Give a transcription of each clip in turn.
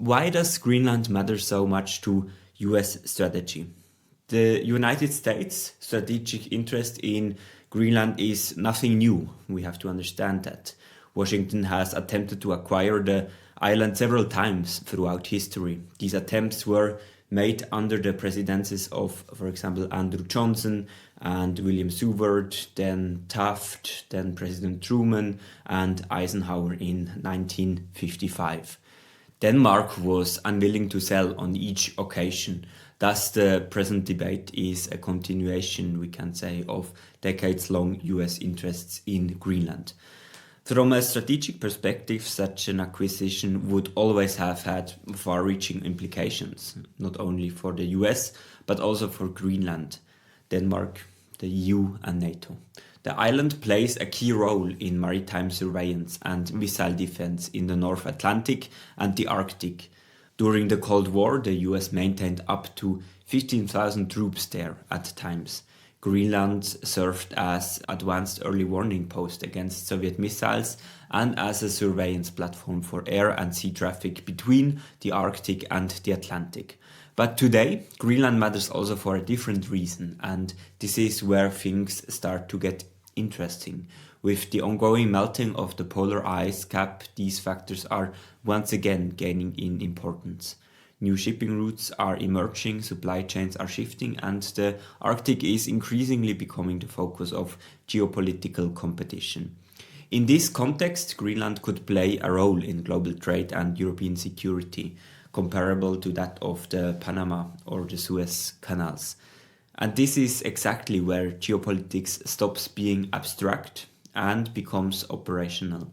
Why does Greenland matter so much to US strategy? The United States' strategic interest in Greenland is nothing new. We have to understand that. Washington has attempted to acquire the island several times throughout history. These attempts were made under the presidencies of, for example, Andrew Johnson and William Seward, then Taft, then President Truman, and Eisenhower in 1955. Denmark was unwilling to sell on each occasion. Thus, the present debate is a continuation, we can say, of decades-long US interests in Greenland. From a strategic perspective, such an acquisition would always have had far-reaching implications, not only for the US, but also for Greenland, Denmark, the EU and NATO. The island plays a key role in maritime surveillance and missile defense in the North Atlantic and the Arctic. During the Cold War, the US maintained up to 15,000 troops there at times. Greenland served as advanced early warning post against Soviet missiles and as a surveillance platform for air and sea traffic between the Arctic and the Atlantic. But today, Greenland matters also for a different reason, and this is where things start to get interesting. With the ongoing melting of the polar ice cap, these factors are once again gaining in importance. New shipping routes are emerging, supply chains are shifting, and the Arctic is increasingly becoming the focus of geopolitical competition. In this context, Greenland could play a role in global trade and European security, comparable to that of the Panama or the Suez canals. And this is exactly where geopolitics stops being abstract and becomes operational.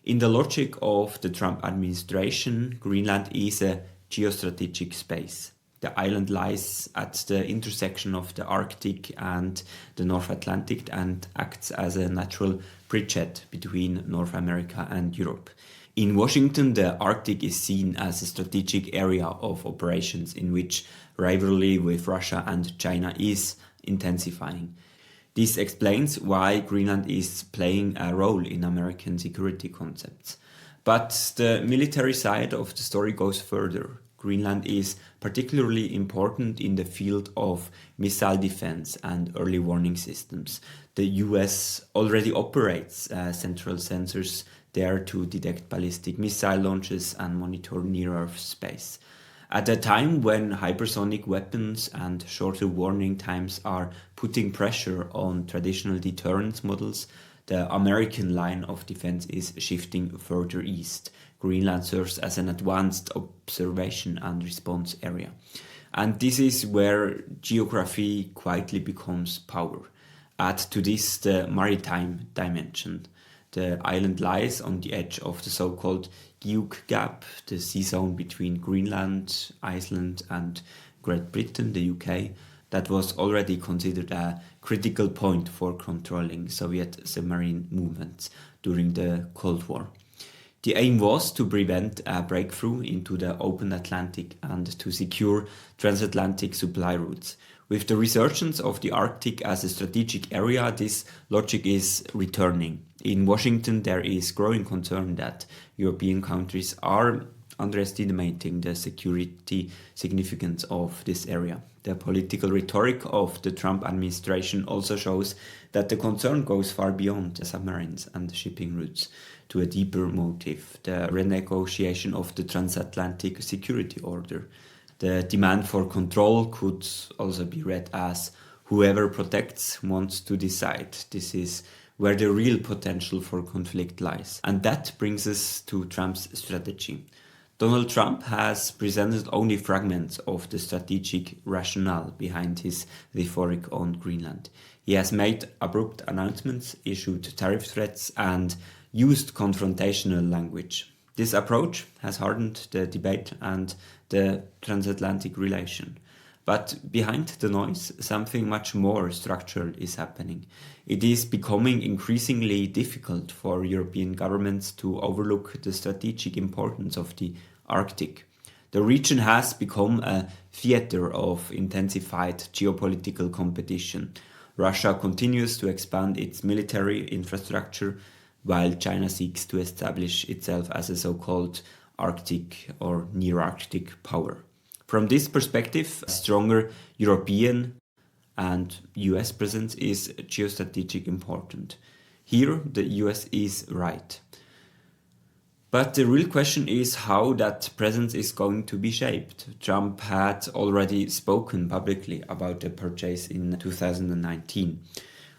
In the logic of the Trump administration, Greenland is a geostrategic space. The island lies at the intersection of the Arctic and the North Atlantic and acts as a natural bridgehead between North America and Europe. In Washington, the Arctic is seen as a strategic area of operations in which rivalry with Russia and China is intensifying. This explains why Greenland is playing a role in American security concepts. But the military side of the story goes further. Greenland is particularly important in the field of missile defense and early warning systems. The US already operates central sensors there to detect ballistic missile launches and monitor near-Earth space. At a time when hypersonic weapons and shorter warning times are putting pressure on traditional deterrence models, the American line of defense is shifting further east. Greenland serves as an advanced observation and response area. And this is where geography quietly becomes power. Add to this the maritime dimension. The island lies on the edge of the so-called Guyuk Gap, the sea zone between Greenland, Iceland and Great Britain, the UK, that was already considered a critical point for controlling Soviet submarine movements during the Cold War. The aim was to prevent a breakthrough into the open Atlantic and to secure transatlantic supply routes. With the resurgence of the Arctic as a strategic area, this logic is returning. In Washington, there is growing concern that European countries are underestimating the security significance of this area. The political rhetoric of the Trump administration also shows that the concern goes far beyond the submarines and the shipping routes to a deeper motive, the renegotiation of the transatlantic security order. The demand for control could also be read as whoever protects wants to decide. This is where the real potential for conflict lies. And that brings us to Trump's strategy. Donald Trump has presented only fragments of the strategic rationale behind his rhetoric on Greenland. He has made abrupt announcements, issued tariff threats, and used confrontational language. This approach has hardened the debate and the transatlantic relation. But behind the noise, something much more structural is happening. It is becoming increasingly difficult for European governments to overlook the strategic importance of the Arctic. The region has become a theater of intensified geopolitical competition. Russia continues to expand its military infrastructure, while China seeks to establish itself as a so-called Arctic or near Arctic power. From this perspective, a stronger European and US presence is geostrategic important. Here, the US is right. But the real question is how that presence is going to be shaped. Trump had already spoken publicly about the purchase in 2019.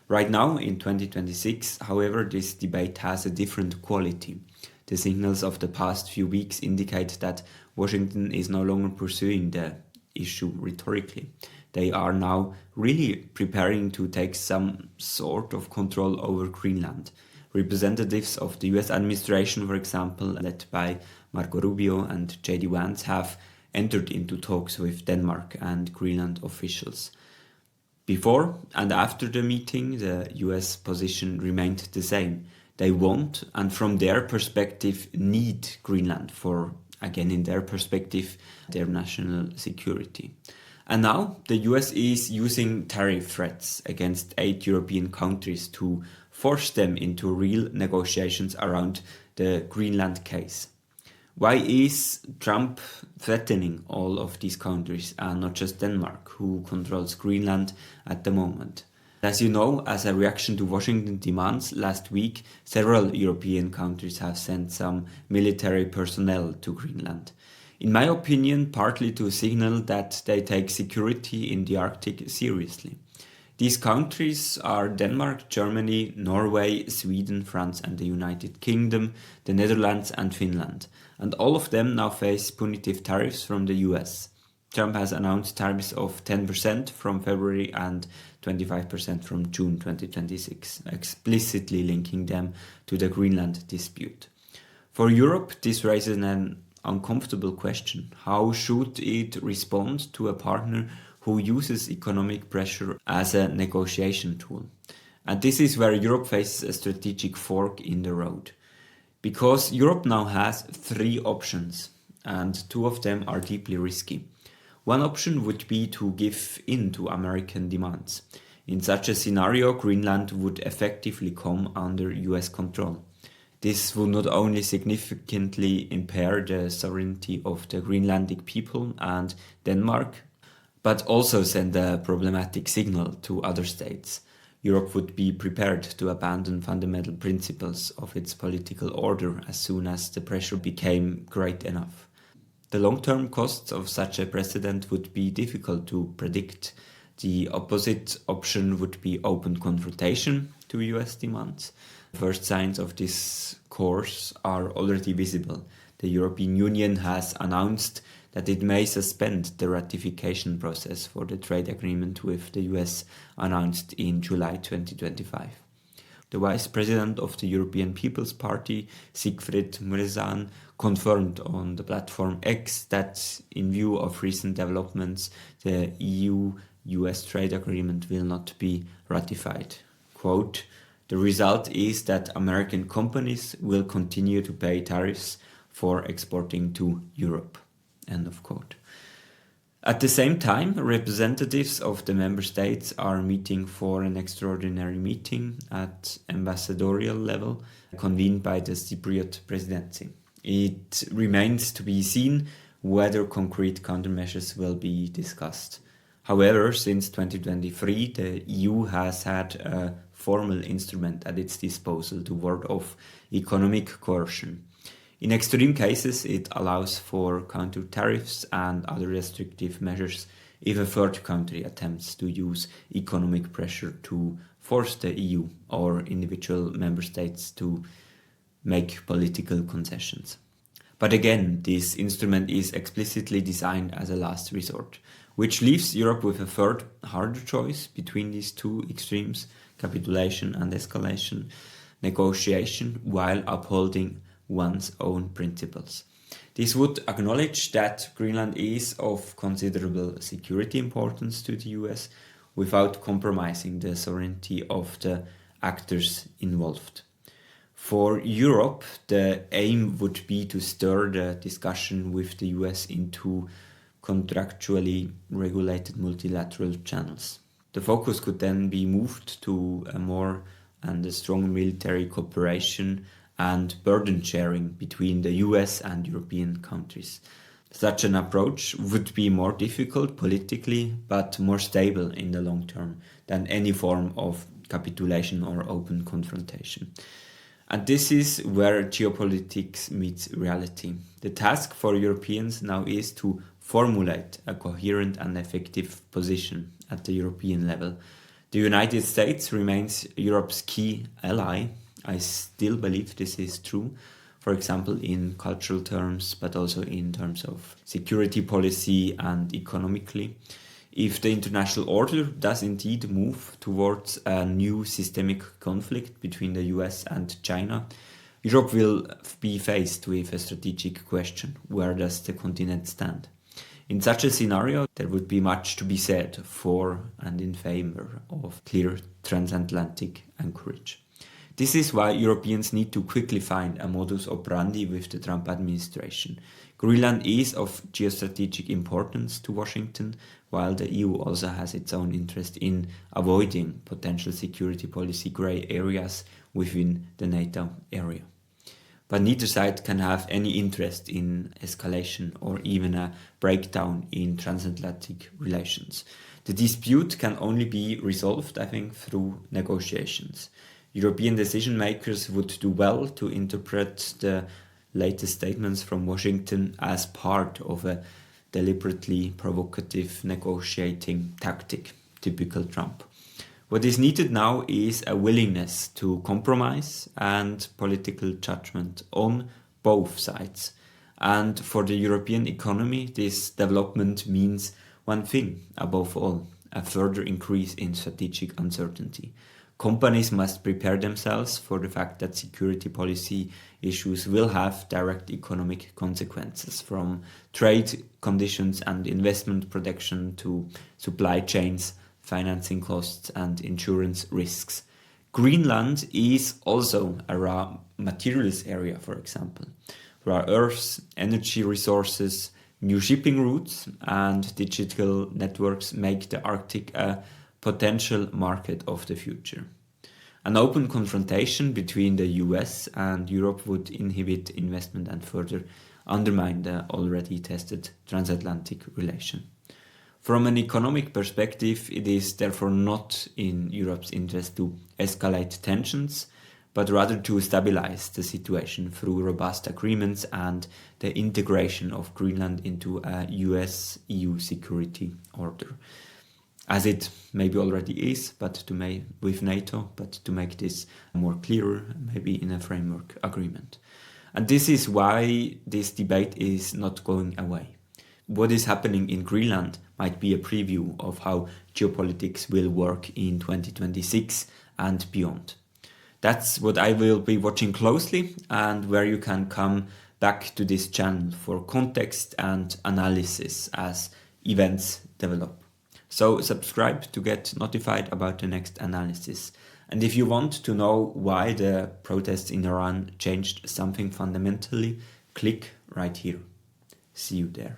Right now, in 2026, however, this debate has a different quality. The signals of the past few weeks indicate that Washington is no longer pursuing the issue rhetorically. They are now really preparing to take some sort of control over Greenland. Representatives of the US administration, for example, led by Marco Rubio and J.D. Vance, have entered into talks with Denmark and Greenland officials. Before and after the meeting, the US position remained the same. They want, and from their perspective, need Greenland for, again in their perspective, their national security. And now the US is using tariff threats against 8 European countries to force them into real negotiations around the Greenland case. Why is Trump threatening all of these countries and not just Denmark, who controls Greenland at the moment? As you know, as a reaction to Washington demands, last week several European countries have sent some military personnel to Greenland. In my opinion, partly to signal that they take security in the Arctic seriously. These countries are Denmark, Germany, Norway, Sweden, France and the United Kingdom, the Netherlands and Finland. And all of them now face punitive tariffs from the US. Trump has announced tariffs of 10% from February and 25% from June 2026, explicitly linking them to the Greenland dispute. For Europe, this raises an uncomfortable question. How should it respond to a partner who uses economic pressure as a negotiation tool? And this is where Europe faces a strategic fork in the road. Because Europe now has 3 options, and 2 of them are deeply risky. One option would be to give in to American demands. In such a scenario, Greenland would effectively come under US control. This would not only significantly impair the sovereignty of the Greenlandic people and Denmark, but also send a problematic signal to other states. Europe would be prepared to abandon fundamental principles of its political order as soon as the pressure became great enough. The long-term costs of such a precedent would be difficult to predict. The opposite option would be open confrontation to US demands. First signs of this course are already visible. The European Union has announced that it may suspend the ratification process for the trade agreement with the US announced in July 2025. The Vice President of the European People's Party, Siegfried Mureşan, confirmed on the platform X that in view of recent developments, the EU-US trade agreement will not be ratified. Quote, "The result is that American companies will continue to pay tariffs for exporting to Europe." End of quote. At the same time, representatives of the member states are meeting for an extraordinary meeting at ambassadorial level convened by the Cypriot presidency. It remains to be seen whether concrete countermeasures will be discussed. However, since 2023, the EU has had a formal instrument at its disposal to ward off economic coercion. In extreme cases, it allows for counter-tariffs and other restrictive measures if a third country attempts to use economic pressure to force the EU or individual member states to make political concessions. But again, this instrument is explicitly designed as a last resort, which leaves Europe with a third, harder choice between these 2 extremes, capitulation and escalation, negotiation, while upholding one's own principles. This would acknowledge that Greenland is of considerable security importance to the US without compromising the sovereignty of the actors involved. For Europe, the aim would be to stir the discussion with the US into contractually regulated multilateral channels. The focus could then be moved to a more and a strong military cooperation and burden sharing between the US and European countries. Such an approach would be more difficult politically, but more stable in the long term than any form of capitulation or open confrontation. And this is where geopolitics meets reality. The task for Europeans now is to formulate a coherent and effective position at the European level. The United States remains Europe's key ally. I still believe this is true, for example, in cultural terms, but also in terms of security policy and economically. If the international order does indeed move towards a new systemic conflict between the US and China, Europe will be faced with a strategic question: where does the continent stand? In such a scenario, there would be much to be said for and in favor of clear transatlantic anchorage. This is why Europeans need to quickly find a modus operandi with the Trump administration. Greenland is of geostrategic importance to Washington, while the EU also has its own interest in avoiding potential security policy grey areas within the NATO area. But neither side can have any interest in escalation or even a breakdown in transatlantic relations. The dispute can only be resolved, I think, through negotiations. European decision makers would do well to interpret the latest statements from Washington as part of a deliberately provocative negotiating tactic, typical Trump. What is needed now is a willingness to compromise and political judgment on both sides. And for the European economy, this development means one thing above all: a further increase in strategic uncertainty. Companies must prepare themselves for the fact that security policy issues will have direct economic consequences, from trade conditions and investment protection to supply chains, financing costs and insurance risks. Greenland is also a raw materials area, for example. Rare earths, energy resources, new shipping routes and digital networks make the Arctic a potential market of the future. An open confrontation between the US and Europe would inhibit investment and further undermine the already tested transatlantic relation. From an economic perspective, it is therefore not in Europe's interest to escalate tensions, but rather to stabilize the situation through robust agreements and the integration of Greenland into a US-EU security order. As it maybe already is, with NATO, but to make this more clearer, maybe in a framework agreement. And this is why this debate is not going away. What is happening in Greenland might be a preview of how geopolitics will work in 2026 and beyond. That's what I will be watching closely, and where you can come back to this channel for context and analysis as events develop. So subscribe to get notified about the next analysis. And if you want to know why the protests in Iran changed something fundamentally, click right here. See you there.